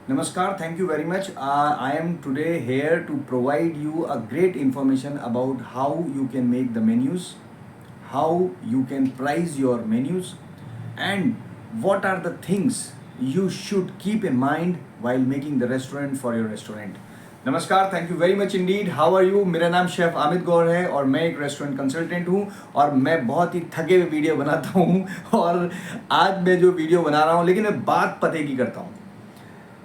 Namaskar, thank you very much. I am today here to provide you a great information about how you can make the menus, how you can price your menus, and what are the things you should keep in mind while making the restaurant for your restaurant. नमस्कार, thank you very much indeed. How are you? मेरा नाम chef Amit गौर है और मैं एक restaurant consultant हूँ और मैं बहुत ही थके हुए वीडियो बनाता हूँ और आज मैं जो वीडियो बना रहा हूँ लेकिन मैं बात पते की करता हूँ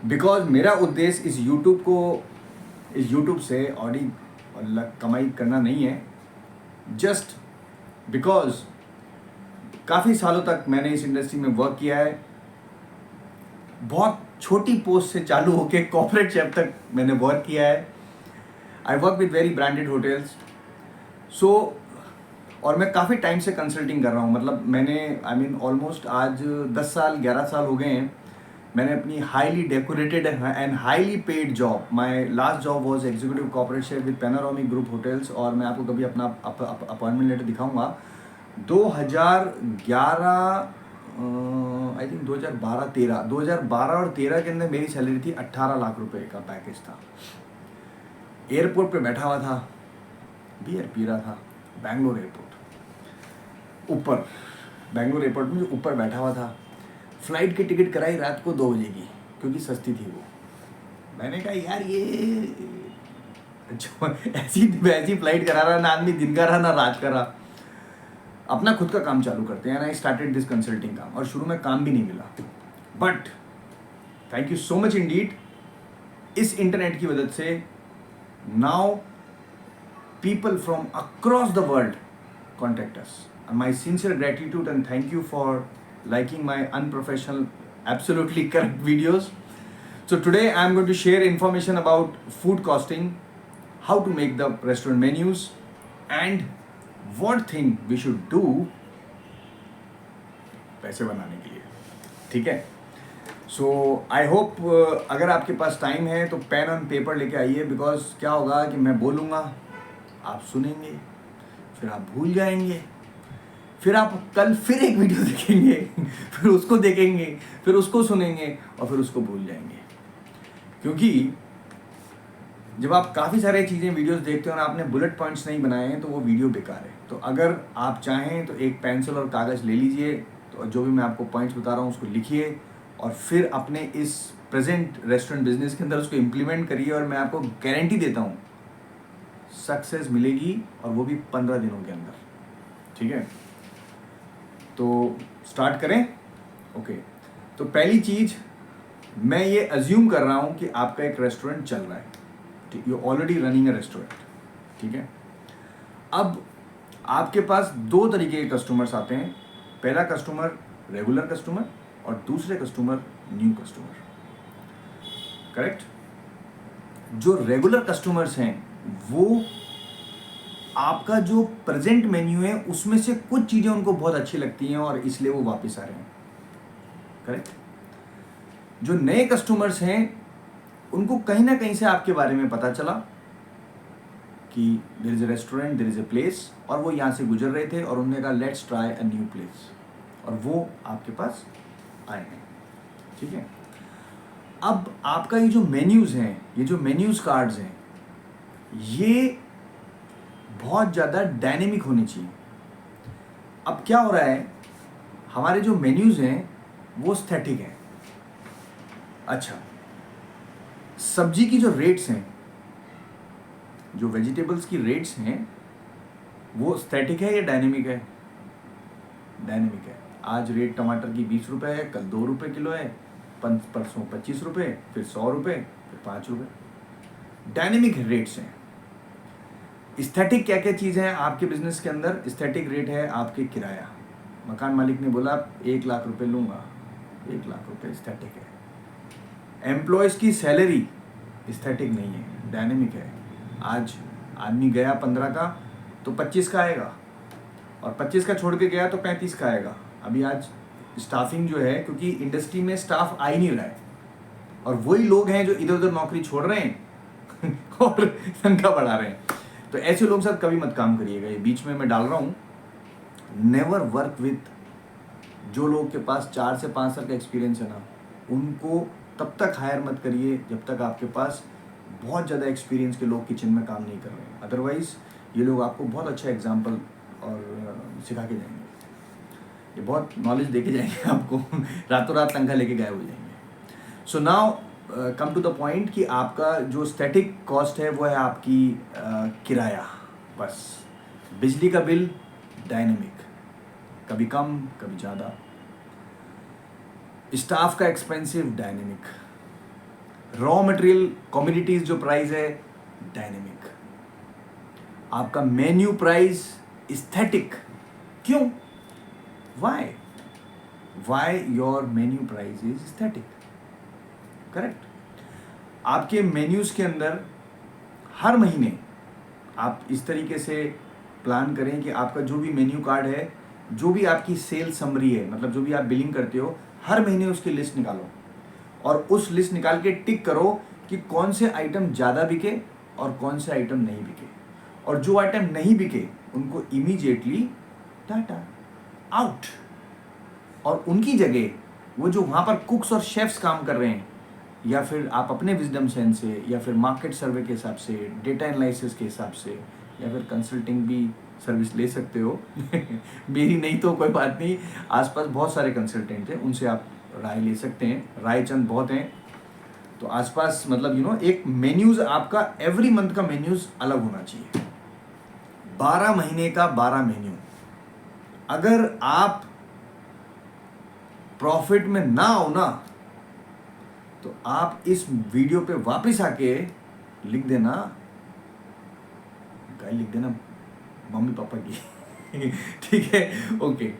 बिकॉज मेरा उद्देश्य इस यूट्यूब से कमाई करना नहीं है. जस्ट बिकॉज काफ़ी सालों तक मैंने इस इंडस्ट्री में वर्क किया है. बहुत छोटी पोस्ट से चालू होकर कॉर्पोरेट शेफ तक मैंने वर्क किया है. I work with very branded hotels. So और मैं काफ़ी टाइम से कंसल्टिंग कर रहा हूँ. मतलब मैंने ऑलमोस्ट आज 10 साल 11 साल हो गए हैं. मैंने अपनी highly decorated and highly paid job, my last job was executive corporate chef with panoramic group hotels. और मैं आपको कभी अपना अपॉइंटमेंट लेटर दिखाऊंगा. 2011 आई थिंक 2012 और 13 के अंदर मेरी सैलरी थी 18 लाख रुपए का पैकेज था. एयरपोर्ट पे बैठा हुआ था, बियर पी रहा था. बैंगलोर एयरपोर्ट में जो ऊपर बैठा हुआ था. फ्लाइट की टिकट कराई रात को 2 बजे की क्योंकि सस्ती थी वो. मैंने कहा यार ये ऐसी फ्लाइट करा रहा, ना आदमी दिन का रहा ना रात का रहा. अपना खुद का काम चालू करते हैं. आई स्टार्टेड दिस कंसल्टिंग काम और शुरू में काम भी नहीं मिला. But thank you so much Indeed. इस इंटरनेट की वजह से now people from across the world contact us. And my sincere gratitude and thank you for liking my unprofessional, absolutely correct videos. So today I am going to share information about food costing, how to make the restaurant menus, and what thing we should do पैसे बनाने के लिए. ठीक है. सो I hope अगर आपके पास time है तो पेन और पेपर लेके आइए. बिकॉज क्या होगा कि मैं बोलूँगा, आप सुनेंगे, फिर आप भूल जाएंगे, फिर आप कल फिर एक वीडियो देखेंगे, फिर उसको देखेंगे, फिर उसको सुनेंगे और फिर उसको भूल जाएंगे. क्योंकि जब आप काफ़ी सारे चीज़ें वीडियोस देखते हो और आपने बुलेट पॉइंट्स नहीं बनाए हैं तो वो वीडियो बेकार है. तो अगर आप चाहें तो एक पेंसिल और कागज़ ले लीजिए. तो जो भी मैं आपको पॉइंट्स बता रहा हूँ उसको लिखिए और फिर अपने इस प्रेजेंट रेस्टोरेंट बिजनेस के अंदर उसको इम्प्लीमेंट करिए. और मैं आपको गारंटी देता हूँ सक्सेस मिलेगी और वो भी 15 दिनों के अंदर. ठीक है. तो स्टार्ट करें. ओके. तो पहली चीज़, मैं ये अज्यूम कर रहा हूँ कि आपका एक रेस्टोरेंट चल रहा है. ठीक, you already running a restaurant. ठीक है. अब आपके पास 2 तरीके के कस्टमर्स आते हैं. पहला कस्टमर रेगुलर कस्टमर और दूसरे कस्टमर न्यू कस्टमर. करेक्ट. जो रेगुलर कस्टमर्स हैं वो आपका जो प्रेजेंट मेन्यू है उसमें से कुछ चीज़ें उनको बहुत अच्छी लगती हैं और इसलिए वो वापस आ रहे हैं. करेक्ट. जो नए कस्टमर्स हैं उनको कहीं ना कहीं से आपके बारे में पता चला कि there is a restaurant, there is a place, और वो यहाँ से गुजर रहे थे और उन्होंने कहा let's try a new place, और वो आपके पास आए हैं. ठीक है. अब आपका ये जो मेन्यूज़ हैं, ये जो मेन्यूज़ कार्ड्स हैं, ये बहुत ज़्यादा डायनेमिक होनी चाहिए. अब क्या हो रहा है, हमारे जो मेन्यूज़ हैं वो स्टैटिक हैं. अच्छा, सब्जी की जो रेट्स हैं, जो वेजिटेबल्स की रेट्स हैं, वो स्टैटिक है या डायनेमिक है? डायनेमिक है. आज रेट टमाटर की 20 रुपये है, कल 2 रुपये किलो है, परसों 25 रुपये, फिर 100 रुपये, फिर 5 रुपये. डायनेमिक रेट्स हैं. स्थैटिक क्या क्या चीज़ें हैं आपके बिजनेस के अंदर? स्थैटिक रेट है आपके किराया. मकान मालिक ने बोला 1 लाख रुपए लूँगा, 1 लाख रुपए स्थैटिक है. एम्प्लॉयज़ की सैलरी स्थैटिक नहीं है, डायनेमिक है. आज आदमी गया 15 का तो 25 का आएगा, और 25 का छोड़ के गया तो 35 का आएगा. अभी आज स्टाफिंग जो है, क्योंकि इंडस्ट्री में स्टाफ आ ही नहीं रहा है और वही लोग हैं जो इधर उधर नौकरी छोड़ रहे हैं और तनख्वाह बढ़ा रहे हैं. तो ऐसे लोग साथ कभी मत काम करिएगा. ये बीच में मैं डाल रहा हूँ, नेवर वर्क विथ जो लोग के पास 4 से 5 साल का एक्सपीरियंस है ना, उनको तब तक हायर मत करिए जब तक आपके पास बहुत ज़्यादा एक्सपीरियंस के लोग किचन में काम नहीं कर रहे हैं। अदरवाइज़ ये लोग आपको बहुत अच्छा एग्जाम्पल और सिखा के जाएंगे, ये बहुत नॉलेज दे के जाएंगे आपको, रातों रात तनख्वाह लेके गायब हो जाएंगे। So now come to the point कि आपका जो स्टैटिक कॉस्ट है वो है आपकी किराया, बस। बिजली का बिल डायनेमिक, कभी कम कभी ज़्यादा। स्टाफ का expensive dynamic, raw material commodities जो प्राइस है डायनेमिक, आपका मेन्यू प्राइस एस्थेटिक। क्यों? Why your menu price is aesthetic, correct. आपके मेन्यूज के अंदर हर महीने आप इस तरीके से प्लान करें कि आपका जो भी मेन्यू कार्ड है, जो भी आपकी सेल समरी है, मतलब जो भी आप बिलिंग करते हो, हर महीने उसकी लिस्ट निकालो और उस लिस्ट निकाल के टिक करो कि कौन से आइटम ज़्यादा बिके और कौन से आइटम नहीं बिके, और जो आइटम नहीं बिके उनको इमीडिएटली टाटा आउट, और उनकी जगह वो जो वहाँ पर कुक्स और शेफ्स काम कर रहे हैं, या फिर आप अपने विजडम सेंस से, या फिर मार्केट सर्वे के हिसाब से, डेटा एनालिसिस के हिसाब से, या फिर कंसल्टिंग भी सर्विस ले सकते हो मेरी नहीं तो कोई बात नहीं, आसपास बहुत सारे कंसल्टेंट हैं, उनसे आप राय ले सकते हैं, राय चंद बहुत हैं। तो आसपास मतलब एक मेन्यूज़ आपका एवरी मंथ का मेन्यूज़ अलग होना चाहिए, 12 महीने का 12 मेन्यू। अगर आप प्रॉफिट में ना हो ना, तो आप इस वीडियो पे वापस आके लिख देना, लिख देना मम्मी पापा की ठीक है, ओके।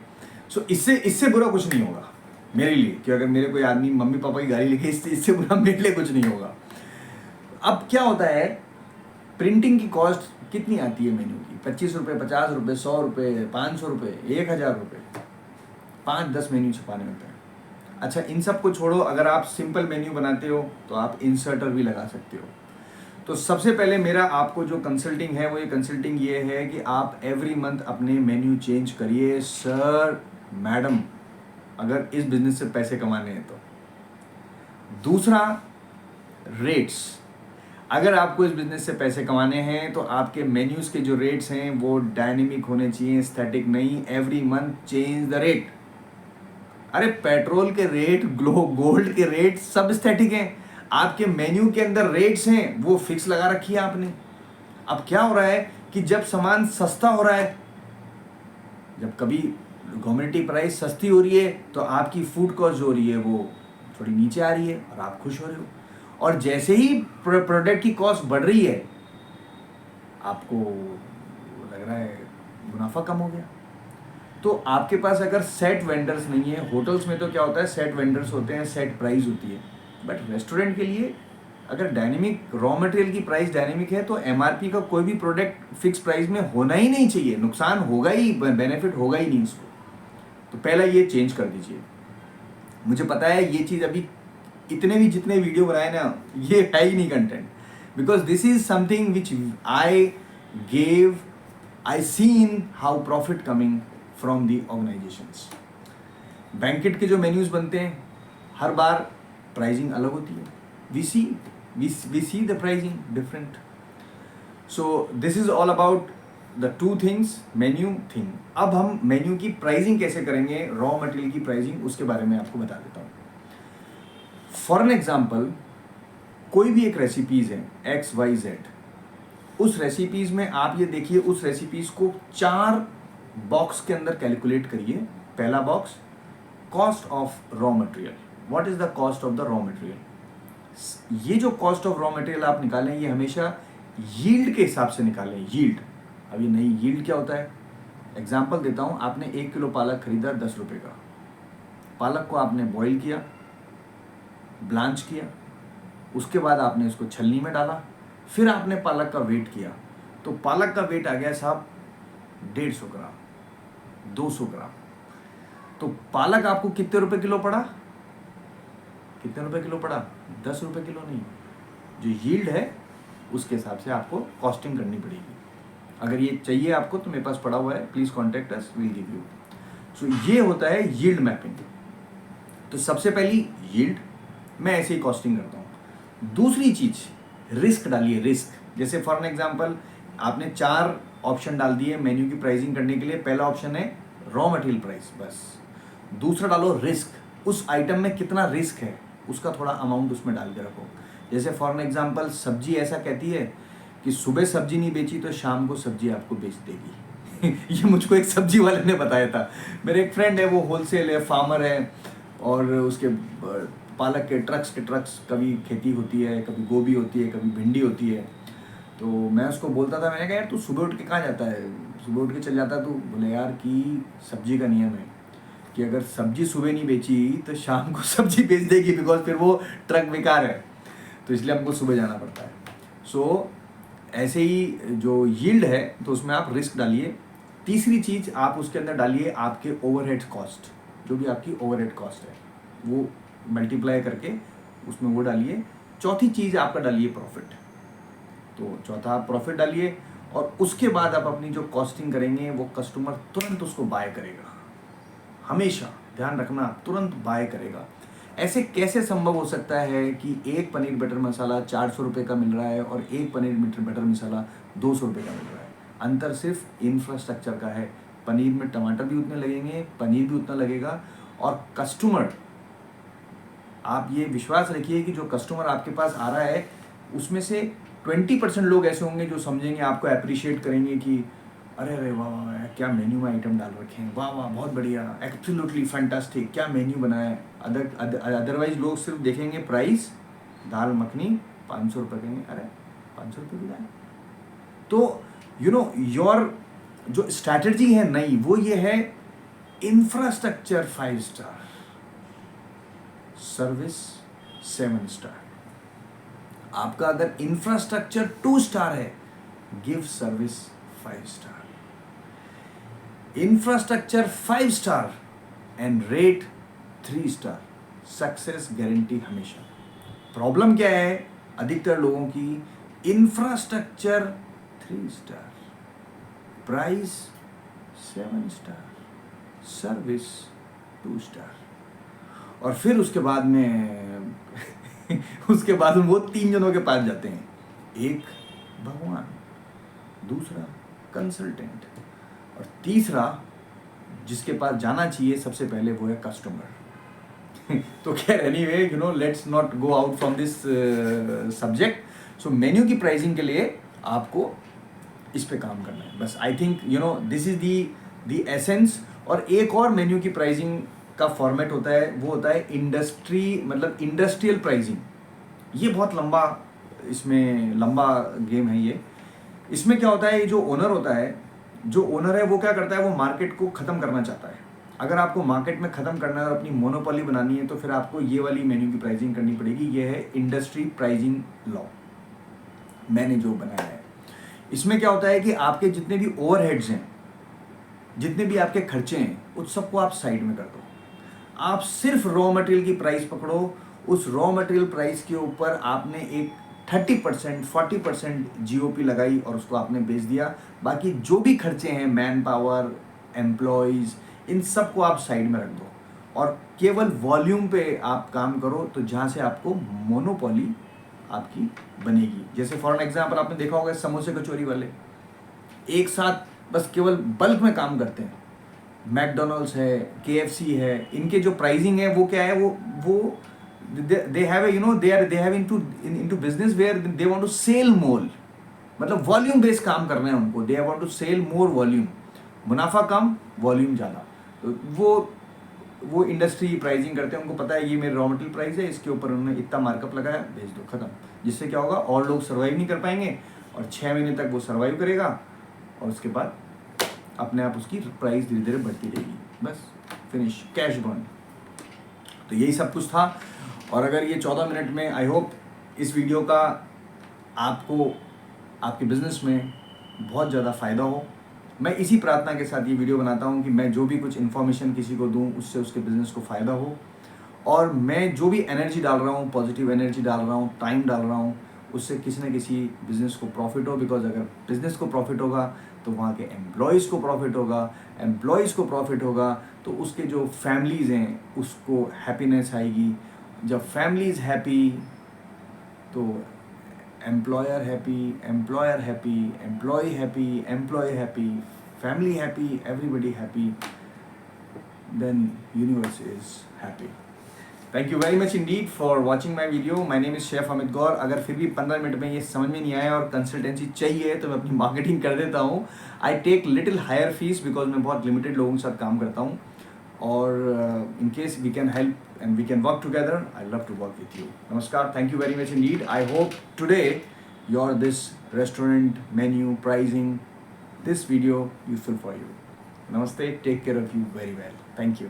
सो इससे बुरा कुछ नहीं होगा मेरे लिए, कि अगर मेरे कोई आदमी मम्मी पापा की गाली लिखे, इससे बुरा मेरे लिए कुछ नहीं होगा। अब क्या होता है, प्रिंटिंग की कॉस्ट कितनी आती है मेन्यू की? 25 रुपये, 50 रुपये, 100 रुपये, 500 रुपये, 1000 रुपये, 5-10 मेन्यू छपाने होते हैं। अच्छा, इन सब को छोड़ो, अगर आप सिंपल मेन्यू बनाते हो तो आप इंसर्टर भी लगा सकते हो। तो सबसे पहले मेरा आपको जो कंसल्टिंग है वो ये कंसल्टिंग ये है कि आप एवरी मंथ अपने मेन्यू चेंज करिए सर, मैडम, अगर इस बिजनेस से पैसे कमाने हैं तो। दूसरा, रेट्स। अगर आपको इस बिजनेस से पैसे कमाने हैं तो आपके मेन्यूज़ के जो रेट्स हैं वो डायनेमिक होने चाहिए, स्टैटिक नहीं। Every month change the rate. अरे पेट्रोल के रेट, गोल्ड के रेट सब स्टैटिक हैं, आपके मेन्यू के अंदर रेट्स हैं वो फिक्स लगा रखी है आपने। अब क्या हो रहा है कि जब सामान सस्ता हो रहा है, जब कभी कमोडिटी प्राइस सस्ती हो रही है तो आपकी फूड कॉस्ट जो हो रही है वो थोड़ी नीचे आ रही है और आप खुश हो रहे हो, और जैसे ही प्रोडक्ट की कॉस्ट बढ़ रही है आपको लग रहा है मुनाफा कम हो गया। तो आपके पास अगर सेट वेंडर्स नहीं है, होटल्स में तो क्या होता है, सेट वेंडर्स होते हैं, सेट प्राइस होती है, बट रेस्टोरेंट के लिए अगर डायनेमिक रॉ मटेरियल की प्राइस डायनेमिक है तो एमआरपी का कोई भी प्रोडक्ट फिक्स प्राइस में होना ही नहीं चाहिए, नुकसान होगा ही, बेनिफिट होगा ही नहीं इसको। तो पहला ये चेंज कर दीजिए। मुझे पता है ये चीज़ अभी इतने भी जितने वीडियो बनाए ना, ये है ही नहीं content, because this is something which I seen how profit coming from the organisations. Banquet के जो मेन्यूज बनते हैं हर बार प्राइसिंग अलग होती है, we see the pricing different. So this is all about the two things, menu thing. अब हम menu की प्राइसिंग कैसे करेंगे, रॉ मटेरियल की प्राइसिंग, उसके बारे में आपको बता देता हूँ। फॉर एन एग्जाम्पल, कोई भी एक रेसिपीज है XYZ, उस रेसिपीज में आप ये देखिए, उस रेसिपीज को 4 बॉक्स के अंदर कैलकुलेट करिए। पहला box, cost of raw material. What is the cost of the raw material? ये जो कॉस्ट ऑफ रॉ मटेरियल आप निकालें, ये हमेशा यील्ड के हिसाब से निकालें। यील्ड, अब ये नहीं, यील्ड क्या होता है, एग्जाम्पल देता हूँ। आपने 1 किलो पालक खरीदा 10 रुपये का। पालक को आपने बॉईल किया, ब्लांच किया, उसके बाद आपने इसको छलनी में डाला, फिर आपने पालक का वेट किया, तो पालक का वेट आ गया साहब 150 ग्राम, 200 ग्राम। तो पालक आपको कितने रुपए किलो पड़ा? कितने रुपए किलो पड़ा? 10 रुपये किलो नहीं। जो यील्ड है उसके हिसाब से आपको कॉस्टिंग करनी पड़ेगी। अगर ये चाहिए आपको तो मेरे पास पड़ा हुआ है, please contact us, will give you. So ये होता है यील्ड मैपिंग। तो सबसे पहली यील्ड, मैं ऐसे ही कॉस्टिंग करता हूँ। दूसरी चीज़, रिस्क डालिए, रिस्क। जैसे फॉर एन एग्जांपल आपने 4 ऑप्शन डाल दिए मेन्यू की प्राइसिंग करने के लिए। पहला ऑप्शन है रॉ मटेरियल प्राइस, बस। दूसरा डालो रिस्क, उस आइटम में कितना रिस्क है उसका थोड़ा अमाउंट उसमें डाल के रखो। जैसे फॉर एन एग्जांपल सब्जी ऐसा कहती है कि सुबह सब्जी नहीं बेची तो शाम को सब्जी आपको बेच देगी। ये मुझको एक सब्जी वाले ने बताया था। मेरे एक फ्रेंड है, वो होलसेल है, फार्मर है, और उसके पालक के ट्रक्स कभी खेती होती है, कभी गोभी होती है, कभी भिंडी होती है। तो मैं उसको बोलता था, मैंने कहा यार तू सुबह उठ के कहाँ जाता है, सुबह उठ के चल जाता तू? बोले यार कि सब्जी का नियम है कि अगर सब्जी सुबह नहीं बेची तो शाम को सब्जी बेच देगी, बिकॉज फिर वो ट्रक बेकार है, तो इसलिए हमको सुबह जाना पड़ता है। सो ऐसे ही जो यील्ड है तो उसमें आप रिस्क डालिए। तीसरी चीज़ आप उसके अंदर डालिए आपके ओवरहेड कॉस्ट, जो भी आपकी ओवरहेड कॉस्ट है वो मल्टीप्लाई करके उसमें वो डालिए। चौथी चीज़ आपका डालिए प्रॉफिट। तो चौथा आप प्रॉफिट डालिए, और उसके बाद आप अपनी जो कॉस्टिंग करेंगे वो कस्टमर तुरंत उसको बाय करेगा। हमेशा ध्यान रखना, तुरंत बाय करेगा। ऐसे कैसे संभव हो सकता है कि एक पनीर बटर मसाला 400 रुपये का मिल रहा है और एक पनीर बटर मसाला 200 रुपये का मिल रहा है? अंतर सिर्फ इंफ्रास्ट्रक्चर का है। पनीर में टमाटर भी उतने लगेंगे, पनीर भी उतना लगेगा, और कस्टमर, आप ये विश्वास रखिए कि जो कस्टमर आपके पास आ रहा है उसमें से 20% लोग ऐसे होंगे जो समझेंगे, आपको अप्रिशिएट करेंगे कि अरे अरे वाह वाह वाह, क्या मेन्यू में आइटम डाल रखे हैं, वाह वाह बहुत बढ़िया, एब्सोल्युटली फैंटास्टिक, क्या मेन्यू बनाया है। अदरवाइज लोग सिर्फ देखेंगे प्राइस, दाल मखनी 500 रुपये, कहेंगे अरे 500 रुपये की दाल। तो यू नो योर जो स्ट्रैटेजी है नई, वो ये है इंफ्रास्ट्रक्चर 5 स्टार, सर्विस 7 स्टार। आपका अगर इंफ्रास्ट्रक्चर 2 स्टार है, give service 5 star. Infrastructure 5 star and rate 3 star, success guarantee हमेशा। प्रॉब्लम क्या है अधिकतर लोगों की? Infrastructure 3 star, price 7 star, service 2 star, और फिर उसके बाद में उसके बाद में वो 3 जनों के पास जाते हैं। एक भगवान, दूसरा कंसल्टेंट, और तीसरा जिसके पास जाना चाहिए सबसे पहले वो है कस्टमर। तो खैर anyway, let's not go out from this subject. So menu की प्राइसिंग के लिए आपको इस पे काम करना है बस। I think this is the essence. और एक और मेन्यू की प्राइसिंग का फॉर्मेट होता है, वो होता है इंडस्ट्रियल प्राइसिंग। ये बहुत इसमें लंबा गेम है ये। इसमें क्या होता है, जो ओनर होता है, वो क्या करता है, वो मार्केट को ख़त्म करना चाहता है। अगर आपको मार्केट में ख़त्म करना है और अपनी मोनोपोली बनानी है तो फिर आपको ये वाली मेन्यू की प्राइसिंग करनी पड़ेगी। ये है इंडस्ट्री प्राइसिंग लॉ, मैंने जो बनाया है। इसमें क्या होता है कि आपके जितने भी ओवरहेड्स हैं, जितने भी आपके खर्चे हैं, उस सबको आप साइड में कर दो। आप सिर्फ रॉ मटेरियल की प्राइस पकड़ो। उस रॉ मटेरियल प्राइस के ऊपर आपने एक 30% 40% जीओपी लगाई और उसको आपने बेच दिया। बाकी जो भी खर्चे हैं, मैन पावर, एम्प्लॉयज़, इन सब को आप साइड में रख दो और केवल वॉल्यूम पे आप काम करो। तो जहाँ से आपको मोनोपोली आपकी बनेगी। जैसे फॉर एन एग्जाम्पल आपने देखा होगा समोसे कचौरी वाले एक साथ बस केवल बल्क में काम करते हैं। मैकडोनल्ड्स है, केएफसी है, इनके जो प्राइसिंग है वो क्या है, वो they have into business where they want to sell more, मतलब वॉल्यूम बेस्ड काम करना है उनको। they want to sell more volume, मुनाफा कम, वॉल्यूम ज़्यादा। तो वो इंडस्ट्री प्राइसिंग करते हैं। उनको पता है ये मेरी रॉ मटेरियल प्राइस है, इसके ऊपर उन्होंने इतना मार्कअप लगाया, भेज दो, खत्म। जिससे क्या होगा, और लोग सर्वाइव नहीं कर पाएंगे और 6 महीने तक वो सर्वाइव करेगा और उसके बाद अपने आप उसकी प्राइस धीरे धीरे बढ़ती रहेगी। बस फिनिश, कैश बर्न। तो यही सब कुछ था। और अगर ये 14 मिनट में, आई होप इस वीडियो का आपको आपके बिज़नेस में बहुत ज़्यादा फ़ायदा हो। मैं इसी प्रार्थना के साथ ये वीडियो बनाता हूँ कि मैं जो भी कुछ इन्फॉर्मेशन किसी को दूँ उससे उसके बिज़नेस को फ़ायदा हो। और मैं जो भी एनर्जी डाल रहा हूँ, पॉजिटिव एनर्जी डाल रहा हूँ, टाइम डाल रहा हूँ, उससे किसी न किसी बिज़नेस को प्रॉफिट हो। बिकॉज अगर बिज़नेस को प्रॉफिट होगा तो वहाँ के एम्प्लॉयज़ को प्रॉफिट होगा, एम्प्लॉयज़ को प्रॉफिट होगा तो उसके जो फैमिलीज़ हैं उसको हैप्पीनेस आएगी, जब फैमिली इज़ हैप्पी तो employer happy, employer happy, employee happy, employee happy, family happy, everybody happy, then universe is happy. Thank you very much indeed for watching my video. My name is Chef Amit Gaur. अगर फिर भी 15 minute में ये समझ में नहीं आया और कंसल्टेंसी चाहिए तो मैं अपनी मार्केटिंग कर देता हूँ. I take little higher fees because मैं बहुत लिमिटेड लोगों के साथ काम करता हूँ. और in case we can help and we can work together, I love to work with you. नमस्कार, thank you very much indeed. I hope today this restaurant menu pricing, this video useful for you. Namaste, take care of you very well. Thank you.